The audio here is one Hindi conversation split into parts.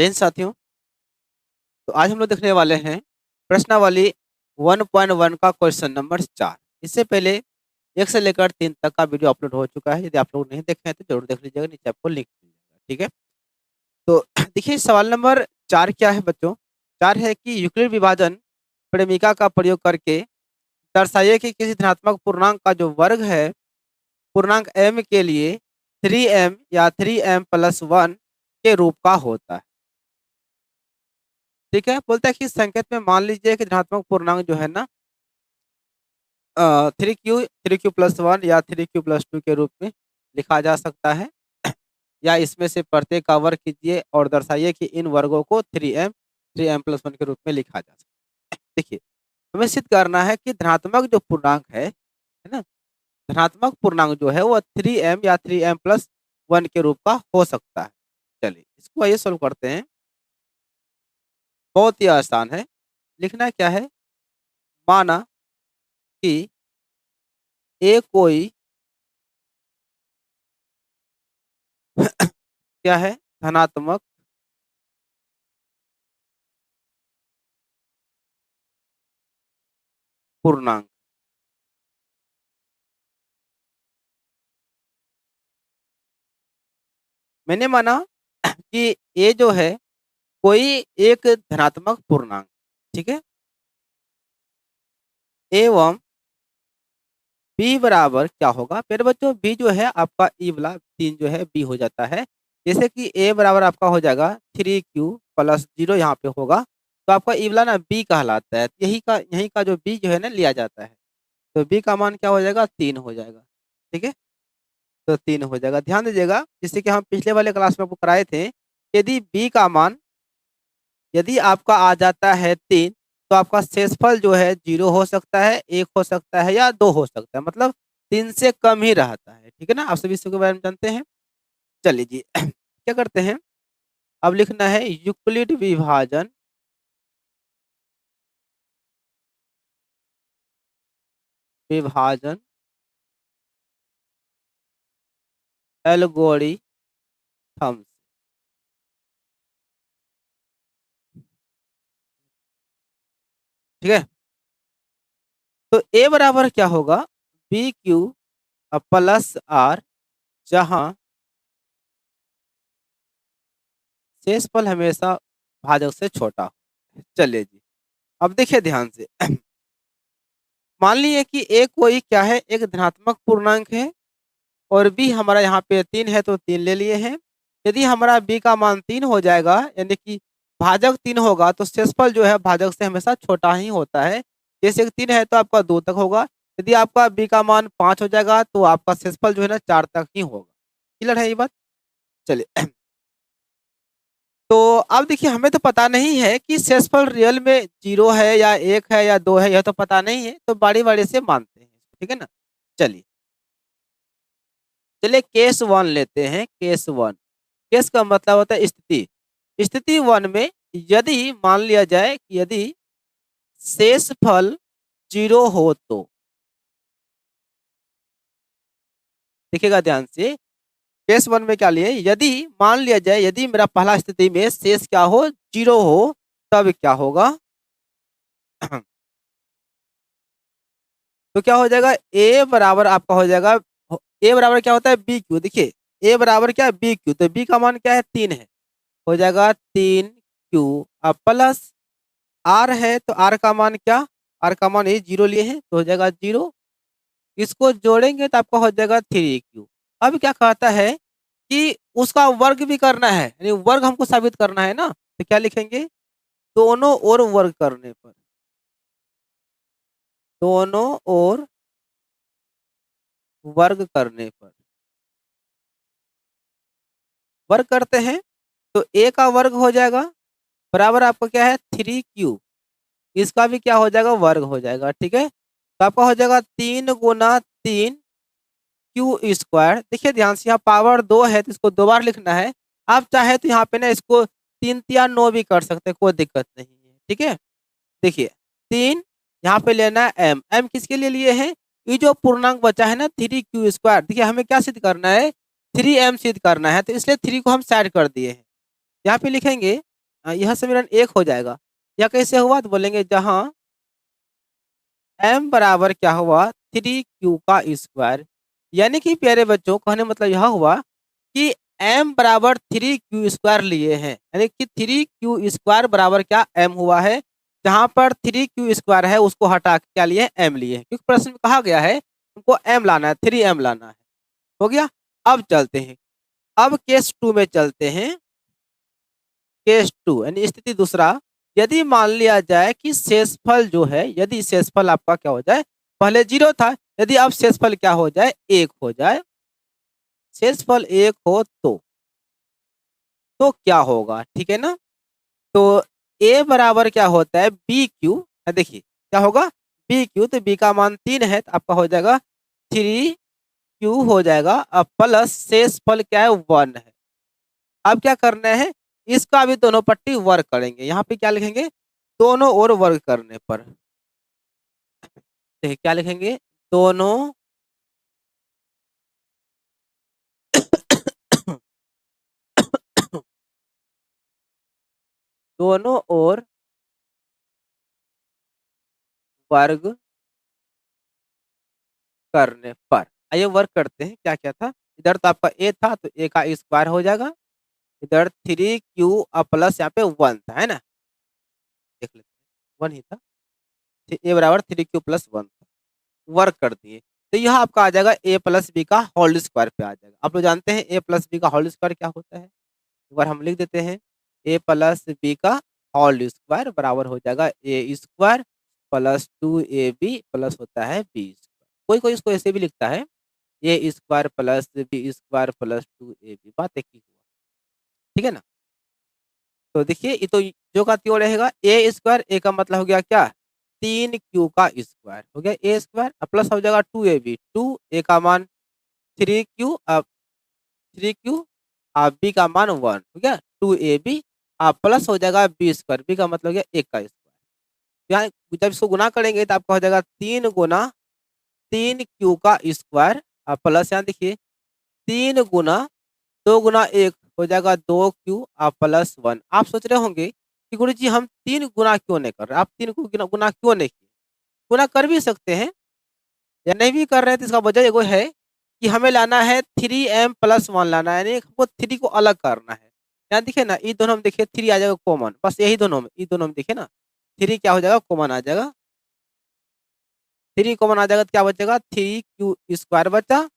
जय हिंद साथियों। तो आज हम लोग देखने वाले हैं प्रश्नावली 1.1 का क्वेश्चन नंबर 4। इससे पहले 1 से लेकर 3 तक का वीडियो अपलोड हो चुका है। यदि आप लोग नहीं देखे हैं तो जरूर देख लीजिएगा, नीचे आपको लिंक मिल जाएगा। ठीक है, तो देखिए सवाल नंबर 4 क्या है बच्चों। 4 है कि यूक्लिड विभाजन प्रेमिका का प्रयोग करके दर्शाइए कि किसी धनात्मक पूर्णांक का जो वर्ग है पूर्णांक m के लिए 3m या 3m+1 के रूप का होता है। ठीक है, बोलता है कि इस संकेत में मान लीजिए कि धनात्मक पूर्णांक जो है ना 3q+1 या 3q+2 के रूप में लिखा जा सकता है या इसमें से प्रत्येक का वर्ग कीजिए और दर्शाइए कि इन वर्गों को 3m+1 के रूप में लिखा जा सकता है। देखिए, हमें सिद्ध करना है कि धनात्मक जो पूर्णांक है ना, धनात्मक पूर्णांक जो है वो 3m या 3m+1 के रूप का हो सकता है। चलिए इसको आइए सोल्व करते हैं। बहुत ही आसान है। लिखना क्या है, माना कि कोई क्या है धनात्मक पूर्णांक। मैंने माना कि ये जो है कोई एक धनात्मक पूर्णांक, ठीक है, एवं b बराबर क्या होगा। फिर बच्चों b जो है आपका ई वाला 3 जो है b हो जाता है। जैसे कि a बराबर आपका हो जाएगा 3q+0 यहाँ पे होगा, तो आपका ई वाला ना b कहलाता है। यही का जो b जो है ना लिया जाता है, तो b का मान क्या हो जाएगा 3 हो जाएगा। ठीक है, तो 3 हो जाएगा। ध्यान दीजिएगा, जैसे कि हम पिछले वाले क्लास में आपको कराए थे, यदि b का मान यदि आपका आ जाता है 3, तो आपका शेषफल जो है 0 हो सकता है, 1 हो सकता है या 2 हो सकता है, मतलब 3 से कम ही रहता है। ठीक है ना, आप सभी इसके बारे में जानते हैं। चलिए जी क्या करते हैं, अब लिखना है यूक्लिड विभाजन विभाजन एल्गोरिथम। ठीक है, तो ए बराबर क्या होगा, BQ+R, जहां शेषफल हमेशा भाजक से छोटा हो। चलिए जी, अब देखिए ध्यान से मान लीजिए कि ए कोई क्या है एक धनात्मक पूर्णांक है और b हमारा यहाँ पे 3 है, तो 3 ले लिए हैं। यदि हमारा b का मान 3 हो जाएगा, यानी कि भाजक 3 होगा, तो शेषफल जो है भाजक से हमेशा छोटा ही होता है। जैसे कि 3 है तो आपका 2 तक होगा। यदि आपका b का मान 5 हो जाएगा तो आपका शेषफल जो है ना 4 तक ही होगा। क्लियर है ये बात। चलिए तो अब देखिए, हमें तो पता नहीं है कि शेषफल रियल में 0 है या 1 है या 2 है, यह तो पता नहीं है, तो बारी-बारी से मानते हैं। ठीक है ना, चलिए चलिए केस 1 लेते हैं। केस 1, केस का मतलब होता है स्थिति। स्थिति 1 में यदि मान लिया जाए कि यदि शेषफल 0 हो तो देखिएगा ध्यान से, केस 1 में क्या लिए, यदि मान लिया जाए यदि मेरा पहला स्थिति में शेष क्या हो 0 हो, तब क्या होगा तो क्या हो जाएगा, ए बराबर आपका हो जाएगा, ए बराबर क्या होता है बी क्यू। देखिए ए बराबर क्या है बी क्यू, तो बी का मान क्या है 3 है, हो जाएगा 3q प्लस आर है, तो आर का मान क्या, आर का मान ये 0 लिए हैं तो हो जाएगा 0। इसको जोड़ेंगे तो आपका हो जाएगा 3q। अब क्या कहता है कि उसका वर्ग भी करना है, यानी वर्ग हमको साबित करना है ना, तो क्या लिखेंगे, दोनों ओर वर्ग करने पर, दोनों ओर वर्ग करने पर वर्ग करते हैं तो a का वर्ग हो जाएगा बराबर आपका क्या है 3q, इसका भी क्या हो जाएगा वर्ग हो जाएगा। ठीक है, तो आपका हो जाएगा 3 × 3 q²। देखिए ध्यान से, यहाँ पावर 2 है तो इसको 2 बार लिखना है। आप चाहे तो यहाँ पे ना इसको 3 या 9 भी कर सकते हैं, कोई दिक्कत नहीं है। ठीक है, देखिए 3 यहाँ पे लेना है m, m किसके लिए लिए हैं, ये जो पूर्णांक बचा है ना 3q², देखिए हमें क्या सिद्ध करना है 3m सिद्ध करना है, तो इसलिए 3 को हम साइड कर दिए हैं। यहाँ पे लिखेंगे यह समीकरण 1 हो जाएगा। यह कैसे हुआ? तो बोलेंगे जहाँ m बराबर क्या हुआ 3q का स्क्वायर, यानी कि प्यारे बच्चों कहने मतलब यह हुआ कि m बराबर 3q स्क्वायर लिए हैं, यानी कि 3q स्क्वायर बराबर क्या m हुआ है। जहां पर 3q स्क्वायर है उसको हटा के क्या लिए m लिए हैं, क्योंकि प्रश्न में कहा गया है तुमको m लाना है, 3m लाना है। हो गया। अब चलते हैं, अब केस 2 में चलते हैं। केस 2 यानी स्थिति दूसरा, यदि मान लिया जाए कि शेषफल जो है, यदि शेषफल आपका क्या हो जाए, पहले 0 था, यदि अब शेषफल क्या हो जाए 1 हो जाए, शेषफल 1 हो तो क्या होगा? ठीक है ना। तो a बराबर क्या होता है बी क्यू, देखिए क्या होगा बी क्यू, तो b का मान 3 है तो आपका हो जाएगा 3q हो जाएगा, अब प्लस शेषफल क्या है 1 है। अब क्या करना है, इसका भी दोनों पट्टी वर्ग करेंगे। यहाँ पे क्या लिखेंगे, दोनों ओर वर्ग करने पर देखिए क्या लिखेंगे, दोनों दोनों ओर वर्ग करने पर। आइए वर्ग करते हैं, क्या क्या था, इधर तो आपका a था तो a का स्क्वायर हो जाएगा, इधर 3q प्लस यहाँ पे 1 था, है ना, देख लेते हैं 1 ही था, a बराबर 3q प्लस 1 था, वर्क कर दिए तो यह आपका आ जाएगा a प्लस बी का होल स्क्वायर पे आ जाएगा। आप लोग जानते हैं a प्लस बी का होल स्क्वायर क्या होता है, एक बार हम लिख देते हैं, a प्लस बी का होल स्क्वायर बराबर हो जाएगा a square plus 2ab plus होता है b स्क्वायर। कोई कोई इसको ऐसे भी लिखता है a square plus B square plus 2ab, बात एक ही हुआ, ठीक है ना। तो देखिए ये तो जो का त्यों रहेगा ए स्क्वायर, ए का मतलब हो गया क्या 3q का स्क्वायर हो गया ए स्क्वायर, प्लस हो जाएगा 2ab, 2 a का मान 3q, अब 3q अब b का मान 1 हो गया 2ab, अब प्लस हो जाएगा b स्क्वायर, b का मतलब हो गया 1 का स्क्वायर। यहाँ जब इसको गुना करेंगे तो आपका हो जाएगा 3 गुना 3q का स्क्वायर, प्लस यहाँ देखिए 3 गुना 2 गुना 1 हो जाएगा 2q प्लस 1। आप सोच रहे होंगे कि गुरुजी हम 3 गुना क्यों नहीं कर रहे, आप 3 को गुना क्यों नहीं किए, गुना कर भी सकते हैं या नहीं भी कर रहे हैं, तो इसका वजह एगो है कि हमें लाना है 3m प्लस 1 लाना है, यानी हमको 3 को अलग करना है। यहाँ देखिए ना, ये दोनों में देखिए 3 आ जाएगा कॉमन, बस यही दोनों में, ये दोनों में देखिए ना 3 क्या हो जाएगा कॉमन आ जाएगा, 3 कॉमन आ जाएगा तो क्या बचेगा 3q स्क्वायर बचा,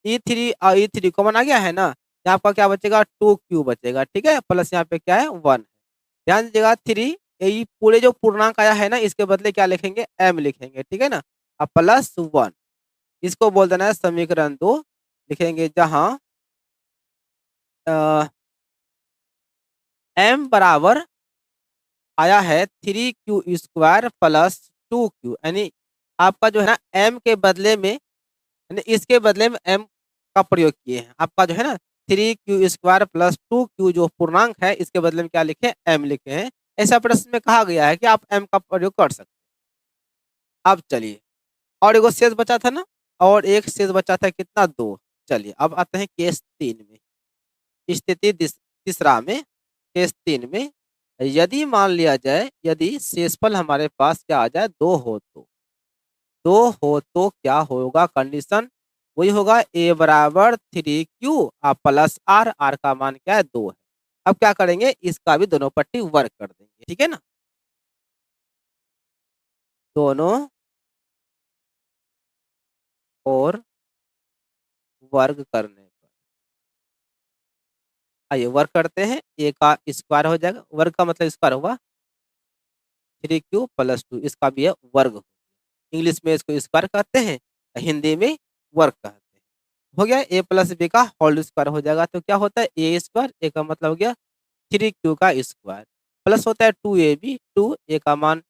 ई 3 और ई 3 कॉमन आ गया है ना, यहाँ आपका क्या बचेगा 2q बचेगा, ठीक है, प्लस यहाँ पे क्या है 1। ध्यान दीजिएगा 3 ये पूरे जो पूर्णांक आया है ना इसके बदले क्या लिखेंगे m लिखेंगे, ठीक है ना, अब प्लस 1, इसको बोल देना है समीकरण 2, लिखेंगे जहाँ m बराबर आया है 3q स्क्वायर प्लस 2q, यानी आपका जो है ना m के बदले में, यानी इसके बदले में m का प्रयोग किए हैं, आपका जो है ना 3q स्क्वायर प्लस 2q जो पूर्णांक है इसके बदले में क्या लिखे m लिखे हैं। ऐसा प्रश्न में कहा गया है कि आप m का प्रयोग कर सकते हैं। अब चलिए और एगो शेष बचा था ना, और एक शेष बचा था कितना 2। चलिए अब आते हैं केस 3 में, स्थिति तीसरा में, केस 3 में यदि मान लिया जाए यदि शेषफल हमारे पास क्या आ जाए 2 हो तो, 2 हो तो क्या होगा कंडीशन, वही होगा a बराबर 3q प्लस r, r का मान क्या है 2 है। अब क्या करेंगे इसका भी दोनों पट्टी वर्ग कर देंगे, ठीक है ना, दोनों और वर्ग करने पर। आइए वर्ग करते हैं, a का स्क्वायर हो जाएगा, वर्ग का मतलब स्क्वायर हुआ 3q प्लस 2, इसका भी है वर्ग, इंग्लिश में इसको स्क्वायर कहते हैं, हिंदी में वर्ग कहते हैं। हो गया a प्लस बी का होल स्क्वायर हो जाएगा, तो क्या होता है ए स्क्वायर, ए का मतलब हो गया 3q का स्क्वायर, प्लस होता है 2ab, 2 a का मान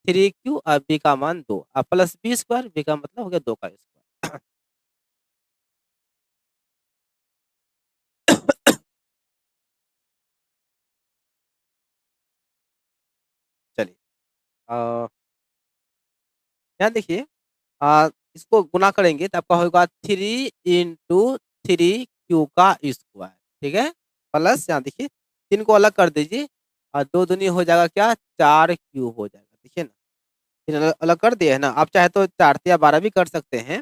3q और b का मान 2, और प्लस b स्क्वायर, b का मतलब हो गया 2 का स्क्वायर। चलिए यहाँ देखिए इसको गुना करेंगे तो आपका होगा 3 × 3q का स्क्वायर, ठीक है, प्लस यहाँ देखिए 3 को अलग कर दीजिए, और 2 दूनी हो जाएगा क्या 4 क्यूब हो जाएगा, देखिए ना। फिर अलग अलग कर दिए है ना, आप चाहे तो 4 या 12 भी कर सकते हैं,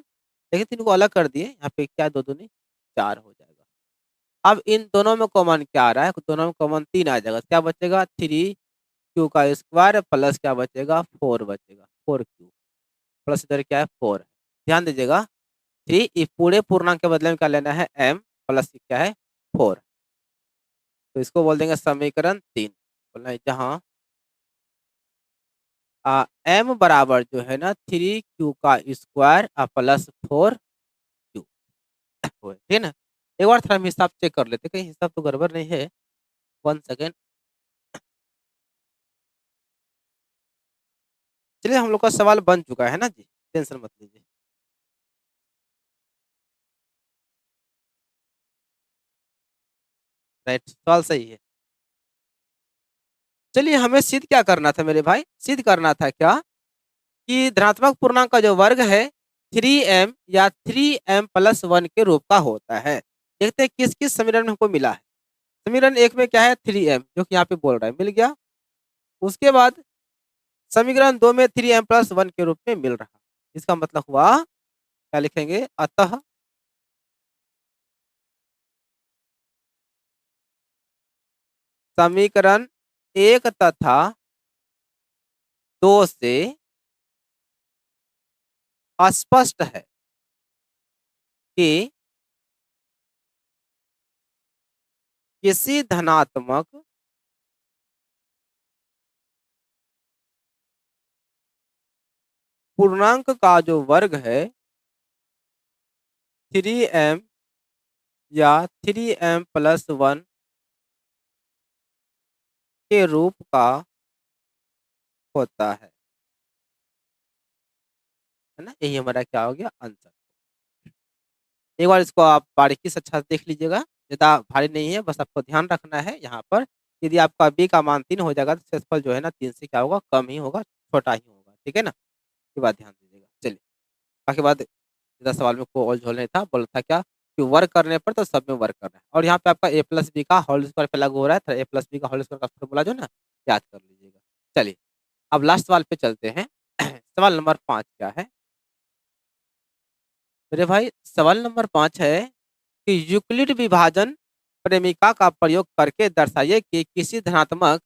लेकिन 3 को अलग कर दिए, यहाँ पे क्या 2 दूनी 4 हो जाएगा। अब इन दोनों में कॉमन क्या आ रहा है, दोनों में कॉमन 3 आ जाएगा, क्या बचेगा 3 क्यू का स्क्वायर प्लस क्या बचेगा 4 बचेगा, 4 क्यू प्लस इधर क्या है 4 है। ध्यान दीजिएगा 3 ये पूरे पूर्णांक के बदले में क्या लेना है m प्लस क्या है 4, तो इसको बोल देंगे समीकरण 3। बोलना है जहाँ m बराबर जो है ना 3 क्यू का स्क्वायर प्लस 4 क्यू ठीक है ना। एक बार थोड़ा हम हिसाब चेक कर लेते, कहीं हिसाब तो गड़बड़ नहीं है। 1 सेकेंड। चलिए हम लोग का सवाल बन चुका है ना जी, टेंशन मत लीजिए। राइट, सवाल सही है। चलिए हमें सिद्ध क्या करना था मेरे भाई, सिद्ध करना था क्या कि धनात्मक पूर्णांक का जो वर्ग है 3m या 3m प्लस 1 के रूप का होता है। देखते हैं किस किस समीकरण में हमको मिला है। समीकरण 1 में क्या है 3m, जो कि यहाँ पे बोल रहा है, मिल गया। उसके बाद समीकरण 2 में 3m प्लस 1 के रूप में मिल रहा है। इसका मतलब हुआ क्या लिखेंगे, अतः समीकरण 1 तथा 2 से स्पष्ट है कि किसी धनात्मक पूर्णांक का जो वर्ग है 3m या 3m प्लस 1 के रूप का होता है ना। यही हमारा क्या हो गया आंसर। एक बार इसको आप बारीकी से अच्छा से देख लीजिएगा, ज़्यादा भारी नहीं है, बस आपको ध्यान रखना है यहाँ पर। यदि आपका बी का मान 3 हो जाएगा तो क्षेत्रफल जो है ना 3 से क्या होगा कम ही होगा, छोटा ही होगा, ठीक है ना। ये बात ध्यान दीजिएगा। चलिए बाकी बात, ज़्यादा सवाल में कोई ओल-झोल नहीं था, बोला था क्या कि वर्क करने पर तो सब में वर्क करना है। और यहाँ पे आपका ए प्लस बी का होल स्क्वायर पे लागू हो रहा है, तो ए प्लस बी का होल स्क्वायर का फॉर्मूला जो है ना याद कर लीजिएगा। चलिए अब लास्ट सवाल पे चलते हैं। सवाल नंबर 5 क्या है मेरे भाई, सवाल नंबर 5 है कि यूक्लिड विभाजन प्रेमिका का प्रयोग करके दर्शाइए कि किसी धनात्मक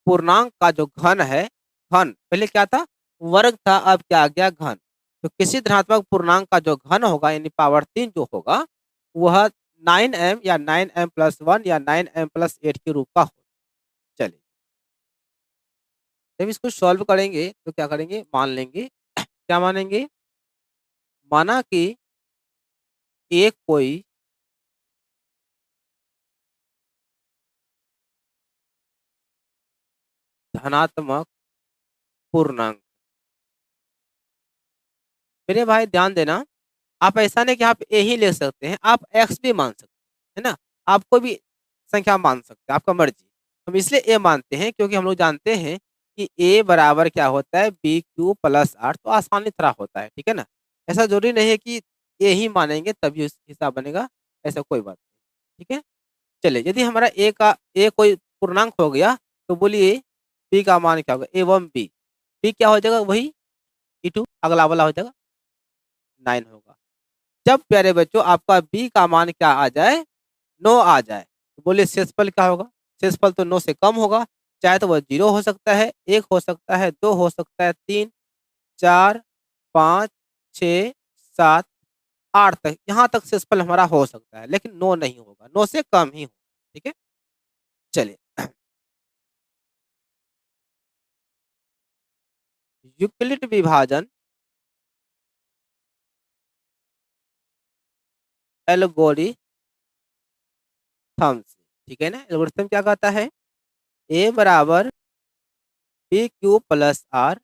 पूर्णांक का जो घन है, घन पहले क्या था वर्ग था, अब क्या आ गया घन। तो किसी धनात्मक पूर्णांक का जो घन होगा यानी पावर 3 जो होगा वह 9m या 9m प्लस 1 या 9m प्लस 8 के रूप का होगा। चलिए जब इसको सॉल्व करेंगे तो क्या करेंगे, मान लेंगे क्या मानेंगे, माना कि एक कोई धनात्मक पूर्णांक, मेरे भाई ध्यान देना, आप ऐसा नहीं कि आप ए ही ले सकते हैं, आप एक्स भी मान सकते हैं, है ना। आप कोई भी संख्या मान सकते हैं, आपका मर्जी। हम इसलिए ए मानते हैं क्योंकि हम लोग जानते हैं कि ए बराबर क्या होता है बी क्यू प्लस आर, तो आसानी तरह होता है, ठीक है ना। ऐसा जरूरी नहीं है कि ए ही मानेंगे तभी उस हिसाब बनेगा, ऐसा कोई बात नहीं, ठीक है। चलिए यदि हमारा ए कोई पूर्णांक हो गया तो बोलिए बी का मान क्या होगा ए वन बी, बी क्या हो जाएगा वही ई टू, अगला वाला हो जाएगा 9 होगा। जब प्यारे बच्चों आपका बी का मान क्या आ जाए 9 आ जाए, तो बोलिए शेषफल क्या होगा, शेषफल तो 9 से कम होगा, चाहे तो वह 0 हो सकता है, 1 हो सकता है, 2 हो सकता है, 3 4 5 6 7 8 तक, यहाँ तक शेषफल हमारा हो सकता है, लेकिन 9 नहीं होगा, 9 से कम ही होगा, ठीक है। चलिए यूक्लिड विभाजन एल्गोरिथम से, ठीक है ना। एल्गोरिथम क्या कहता है ए बराबर बी क्यू प्लस आर,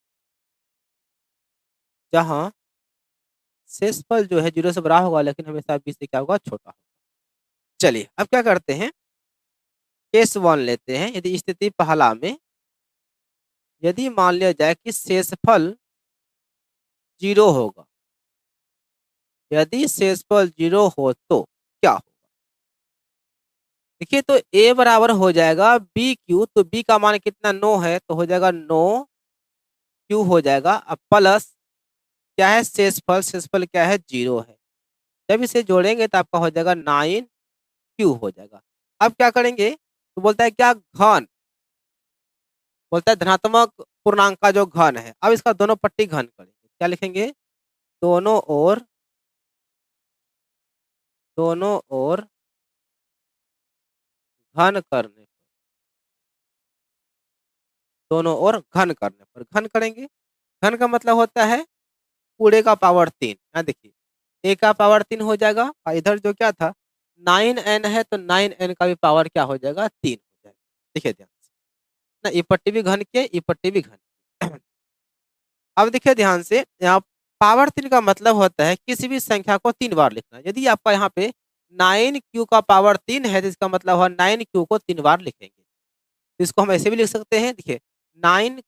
जहाँ शेषफल जो है 0 से बड़ा होगा लेकिन हमेशा बी से क्या होगा छोटा होगा। चलिए अब क्या करते हैं, केस 1 लेते हैं। यदि स्थिति पहला में यदि मान लिया जाए कि शेषफल 0 होगा, यदि शेषफल 0 हो तो क्या होगा, देखिए तो ए बराबर हो जाएगा बी क्यू, तो बी का मान कितना 9 है, तो हो जाएगा 9 क्यू हो जाएगा। अब प्लस क्या है, शेषफल क्या है, 0 है। जब इसे जोड़ेंगे तो आपका हो जाएगा 9 क्यू हो जाएगा। अब क्या करेंगे, तो बोलता है क्या घन, बोलता है धनात्मक पूर्णांक का जो घन है। अब इसका दोनों पट्टी घन करेंगे, क्या लिखेंगे, दोनों ओर दोनों ओर घन करने पर, दोनों ओर घन करने पर घन करेंगे। घन का मतलब होता है पूरे का पावर 3। यहाँ देखिए ए का पावर 3 हो जाएगा, और इधर जो क्या था 9n है, तो 9n का भी पावर क्या हो जाएगा, 3 हो जाएगा। देखिए ध्यान से ना, ये पट्टी भी घन के, ये पट्टी भी घन की। अब देखिए ध्यान से, यहाँ पावर 3 का मतलब होता है किसी भी संख्या को 3 बार लिखना। यदि आपका यहाँ पे 9q का पावर 3 है, तो इसका मतलब हुआ 9q को 3 बार लिखेंगे। तो इसको हम ऐसे भी लिख सकते हैं, देखिए 9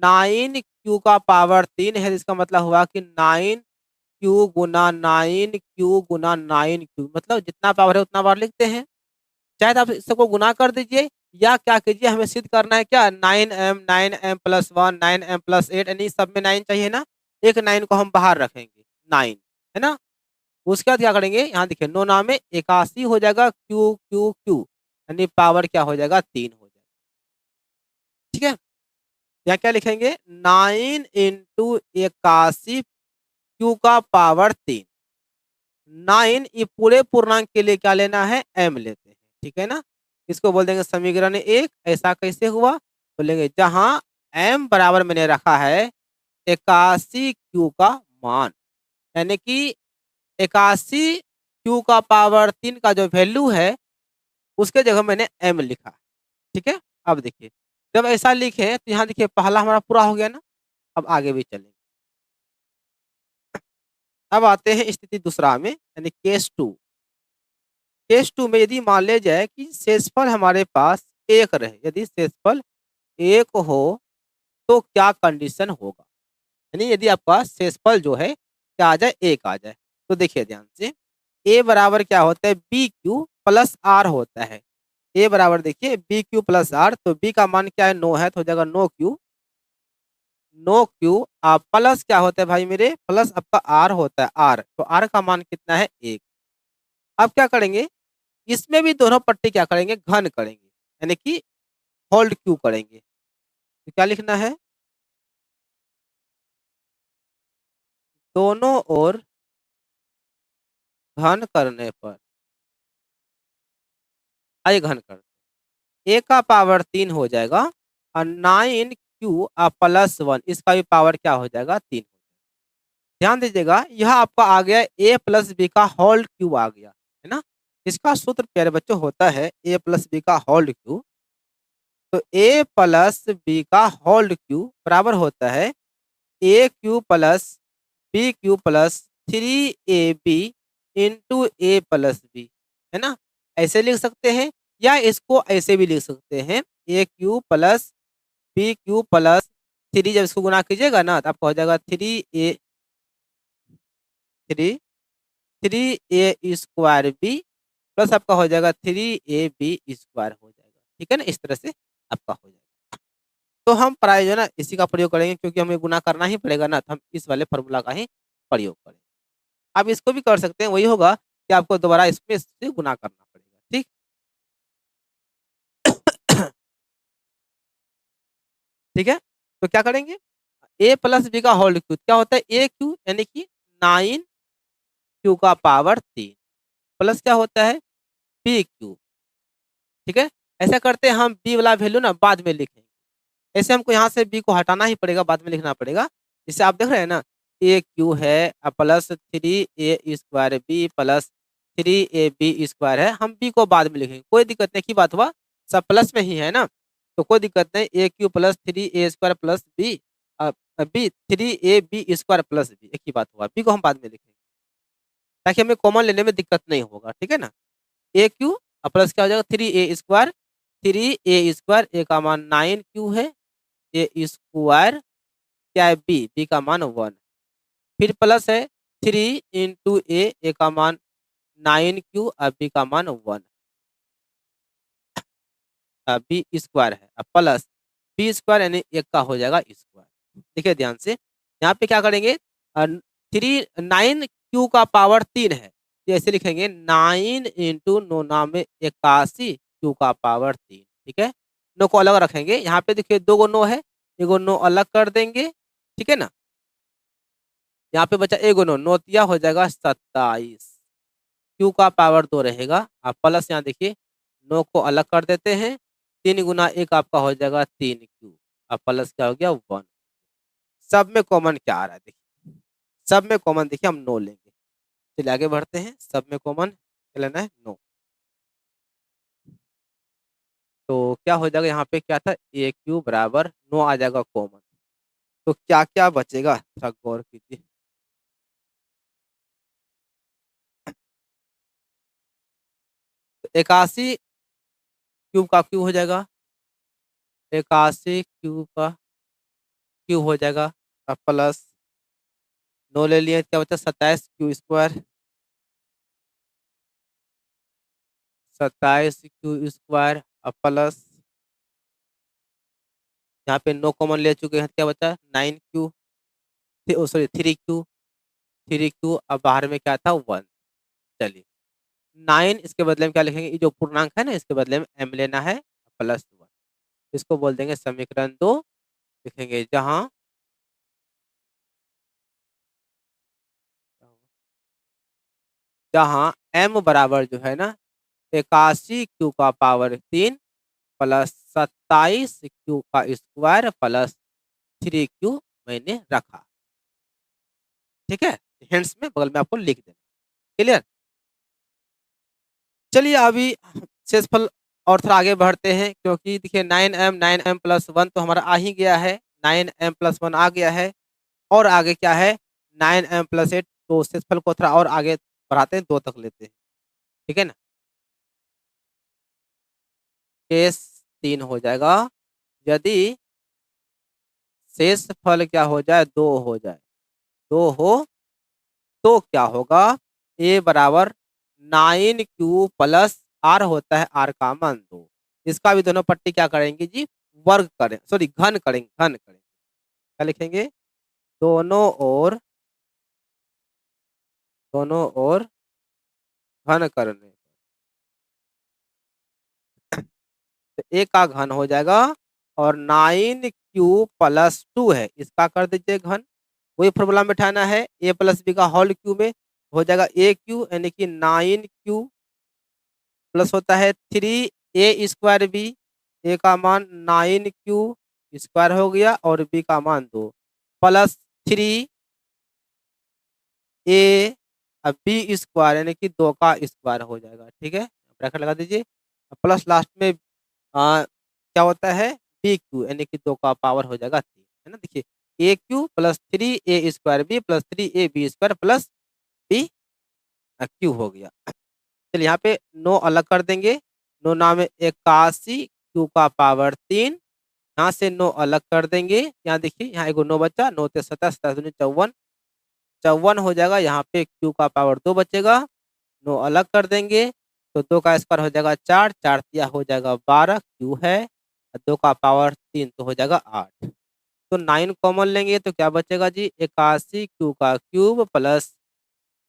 9q का पावर 3 है, तो इसका मतलब हुआ कि 9q गुना 9q गुना 9q, मतलब जितना पावर है उतना बार लिखते हैं। चाहे तो आप सबको गुना कर दीजिए, या क्या कीजिए, हमें सिद्ध करना है क्या, 9m प्लस 1 9m प्लस 8, यानी सब में 9 चाहिए ना, एक 9 को हम बाहर रखेंगे, 9 है ना। उसके बाद क्या करेंगे, यहाँ देखिए 9 नाम में 81 हो जाएगा, क्यू क्यू क्यू, यानी पावर क्या हो जाएगा, 3 हो जाएगा। ठीक है, या क्या लिखेंगे, 9 इंटू 81 क्यू का पावर 3। 9 ये पूरे पूर्णांक के लिए क्या लेना है, m लेते हैं, ठीक है ना। इसको बोल देंगे समीकरण 1। ऐसा कैसे हुआ, बोलेंगे जहां m बराबर मैंने रखा है 81 क्यू का मान, यानी कि 81 क्यू का पावर 3 का जो वैल्यू है उसके जगह मैंने m लिखा है। ठीक है, अब देखिए जब ऐसा लिखे तो यहाँ देखिए पहला हमारा पूरा हो गया ना। अब आगे भी चलेंगे, अब आते हैं स्थिति दूसरा में, यानी केस 2। केस 2 में यदि मान लिया जाए कि शेषफल हमारे पास 1 रहे, यदि शेषफल 1 हो तो क्या कंडीशन होगा, यानी यदि आपका शेषफल जो है क्या आ जाए, 1 आ जाए। तो देखिए ध्यान से, ए बराबर क्या होता है, बी क्यू प्लस आर होता है। ए बराबर देखिए बी क्यू प्लस आर, तो बी का मान क्या है, 9 है, तो हो जाएगा 9 क्यू। 9 क्यू प्लस क्या होता है भाई मेरे, प्लस आपका आर होता है, आर, तो आर का मान कितना है, 1। अब क्या करेंगे, इसमें भी दोनों पट्टी क्या करेंगे, घन करेंगे, यानी कि होल्ड क्यू करेंगे। तो क्या लिखना है, दोनों ओर घन करने पर, आइए घन कर, ए का पावर 3 हो जाएगा, और 9q प्लस 1, इसका भी पावर क्या हो जाएगा, 3। ध्यान दीजिएगा, यह आपका आ गया ए प्लस बी का होल्ड क्यू आ गया, है ना। इसका सूत्र प्यारे बच्चों होता है ए प्लस बी का होल्ड क्यू। तो ए प्लस बी का होल्ड क्यू बराबर होता है A cube plus B cube plus 3ab into A plus B, है ना। ऐसे लिख सकते हैं, या इसको ऐसे भी लिख सकते हैं, A cube plus B cube plus 3, जब इसको गुना कीजिएगा ना तो आपका हो जाएगा 3 स्क्वायर बी प्लस आपका हो जाएगा 3ab स्क्वायर हो जाएगा। ठीक है ना, इस तरह से आपका हो जाएगा। तो हम प्राय जो है ना इसी का प्रयोग करेंगे, क्योंकि हमें गुना करना ही पड़ेगा ना, तो हम इस वाले फॉर्मूला का ही प्रयोग करेंगे। आप इसको भी कर सकते हैं, वही होगा कि आपको दोबारा इसमें इससे गुना करना पड़ेगा। ठीक। ठीक है, तो क्या करेंगे, ए प्लस बी का होल क्यू क्या होता है, ए क्यू, यानी कि 9q का पावर 3 प्लस क्या होता है, बी क्यू। ठीक है, ऐसा करते हैं हम बी वाला वैल्यू ना बाद में लिखेंगे। ऐसे हमको यहाँ से बी को हटाना ही पड़ेगा, बाद में लिखना पड़ेगा। जिससे आप देख रहे हैं ना, ए क्यू है plus 3a square B plus 3ab square है, हम बी को बाद में लिखेंगे, कोई दिक्कत नहीं की बात हुआ, सब प्लस में ही है ना, तो कोई दिक्कत नहीं। A cube plus 3a square plus B, B 3ab square plus B, एक ही बात हुआ, बी को हम बाद में लिखेंगे ताकि हमें कॉमन लेने में दिक्कत नहीं होगा। ठीक है ना, ए क्यू प्लस क्या हो जाएगा, 3a स्क्वायर, ए का मान 9q है, ए स्क्वायर क्या है, बी का मान 1, फिर प्लस है 3 इंटू ए का मान 9q और बी का मान 1। बी स्क्वायर है प्लस बी स्क्वायर यानी 1 का हो जाएगा स्क्वायर। देखिए ध्यान से, यहाँ पे क्या करेंगे, 9 क्यू का पावर 3 है, तो ऐसे लिखेंगे 9 इंटू 9 नामे 81 क्यू का पावर 3। ठीक है, नो को अलग रखेंगे। यहाँ पे देखिए 2 गो नो है, एगो नो अलग कर देंगे। ठीक है ना, यहाँ पे बचा एगो नो, नोतिया हो जाएगा 27, क्यू का पावर 2 रहेगा। आप प्लस यहाँ देखिए 9 को अलग कर देते हैं, 3 गुना 1 आपका हो जाएगा 3 क्यू, अब प्लस क्या हो गया 1। सब में कॉमन क्या आ रहा है देखिए, सब में कॉमन देखिए हम नो लेंगे। चलिए आगे बढ़ते हैं, सब में कॉमन क्या लेना है, नो। तो क्या हो जाएगा, यहाँ पे क्या था, ए क्यू बराबर 9 आ जाएगा कॉमन। तो क्या क्या बचेगा, थोड़ा गौर कीजिए। 81 क्यूब का क्यूब हो जाएगा, 81 क्यूब का क्यूब हो जाएगा, अब प्लस 9 ले लिए, क्या बचा 27 क्यू स्क्वायर, 27 क्यू स्क्वायर, अब प्लस यहाँ पे 9 कॉमन ले चुके हैं, क्या बचा 9 क्यू, सॉरी 3 क्यू, 3 क्यू, अब बाहर में क्या था 1। चलिए 9 इसके बदले में क्या लिखेंगे, ये जो पूर्णांक है ना इसके बदले में m लेना है प्लस 1, इसको बोल देंगे समीकरण 2। लिखेंगे जहाँ m बराबर जो है ना 81 क्यू का पावर 3 प्लस 27 क्यू का स्क्वायर प्लस 3 क्यू मैंने रखा। ठीक है, हेंड्स में बगल में आपको लिख देना। क्लियर। चलिए अभी शेषफल और थोड़ा आगे बढ़ते हैं, क्योंकि देखिए 9m प्लस 1 तो हमारा आ ही गया है, 9m प्लस 1 आ गया है, और आगे क्या है 9m प्लस 8। तो शेषफल को थोड़ा और आगे बढ़ाते हैं, 2 तक लेते हैं। ठीक है ना, केस 3 हो जाएगा, यदि शेषफल क्या हो जाए 2 हो जाए, 2 हो तो क्या होगा, ए बराबर 9 क्यू प्लस आर होता है, आर का मान 2। इसका भी दोनों पट्टी क्या करेंगे जी, वर्ग करें, सॉरी घन करेंगे, घन करेंगे। क्या लिखेंगे, दोनों ओर, दोनों ओर घन करने, तो ए का घन हो जाएगा, और 9 क्यू प्लस 2 है, इसका कर दीजिए घन। वही फॉर्मूला में बैठाना है, ए प्लस बी का होल क्यू में हो जाएगा ए क्यू, यानी कि 9 क्यू प्लस होता है 3 a² बी, ए का मान 9 क्यू स्क्वायर हो गया, और बी का मान 2 प्लस 3 a अब बी स्क्वायर यानी कि 2 का स्क्वायर हो जाएगा। ठीक है, ब्रैकेट लगा दीजिए, प्लस लास्ट में क्या होता है बी क्यू यानी कि 2 का पावर हो जाएगा 3, है ना। देखिए A cube plus 3 a² B plus 3 a² plus B cube हो गया। चलिए यहाँ पे 9 अलग कर देंगे, 9 नाम में 81 क्यू का पावर 3, यहाँ से 9 अलग कर देंगे। यहाँ देखिए यहाँ एगो 9 बचा, 9 ते 27, 27 दूनी 54, 54 हो जाएगा। यहाँ पे क्यू का पावर 2 बचेगा, 9 अलग कर देंगे, तो 2 का स्क्वायर हो जाएगा 4, 4 तिया हो जाएगा 12 क्यू है, 2 का पावर 3 तो हो जाएगा 8। तो 9 कॉमन लेंगे तो क्या बचेगा जी, 81 क्यू का cube plus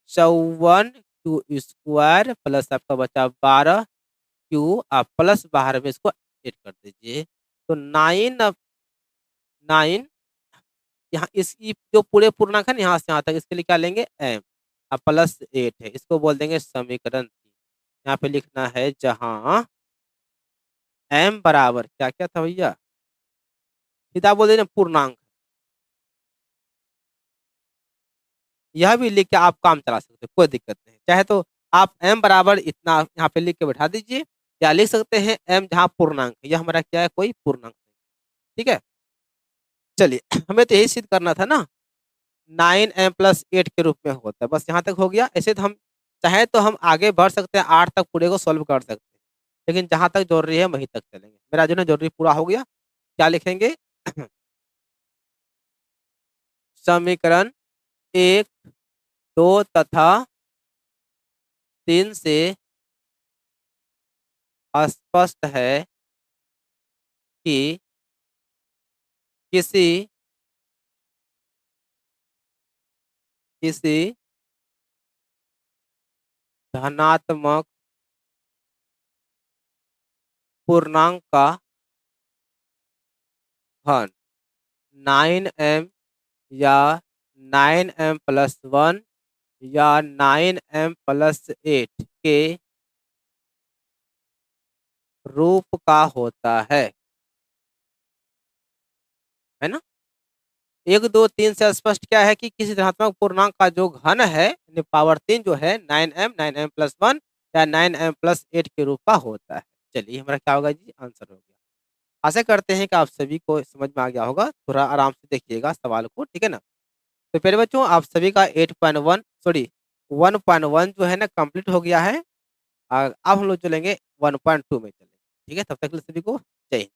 54 Q square plus आपका बचा 12 क्यू, आप प्लस बाहर में इसको ऐड कर दीजिए, तो 9 यहाँ इस जो पूरे पूर्णांक है ना यहाँ से यहाँ तक, इसके लिए क्या लेंगे m, अब प्लस 8 है, इसको बोल देंगे समीकरण 3। यहाँ पे लिखना है जहाँ m बराबर क्या क्या था भैया, सीधा बोल देना पूर्णांक, यह भी लिख के आप काम चला सकते हो, कोई दिक्कत नहीं। चाहे तो आप m बराबर इतना यहाँ पे लिख के बैठा दीजिए, या लिख सकते हैं m जहाँ पूर्णांक है, यह हमारा क्या है कोई पूर्णांक नहीं। ठीक है, चलिए हमें तो यही सिद्ध करना था ना, 9m+8 के रूप में होता है, बस यहाँ तक हो गया। ऐसे तो हम चाहे तो हम आगे बढ़ सकते हैं, 8 तक पूरे को सॉल्व कर सकते हैं, लेकिन जहाँ तक जरूरी है वहीं तक चलेंगे। मेरा जो है जरूरी पूरा हो गया, क्या लिखेंगे समीकरण 1, 2 तथा 3 से स्पष्ट है कि किसी किसी धनात्मक पूर्णांक का घन 9m या 9m+1 या 9m+8 के रूप का होता है ना? 1, 2, 3 से स्पष्ट क्या है कि किसी धनात्मक पूर्णांक का जो घन है यानी पावर 3 जो है 9m 9m+1 या 9m+8 के रूप का होता है। चलिए हमारा क्या होगा जी? आंसर हो गया। आशा करते हैं कि आप सभी को समझ में आ गया होगा। थोड़ा आराम से देखिएगा सवाल को, ठीक है ना? तो प्यारे बच्चों आप सभी का 8.1 सॉरी 1.1 जो है ना कंप्लीट हो गया है। अब हम लोग चलेंगे 1.2 में चलेंगे। ठीक है? तब तक के लिए सभी को जय हिंद।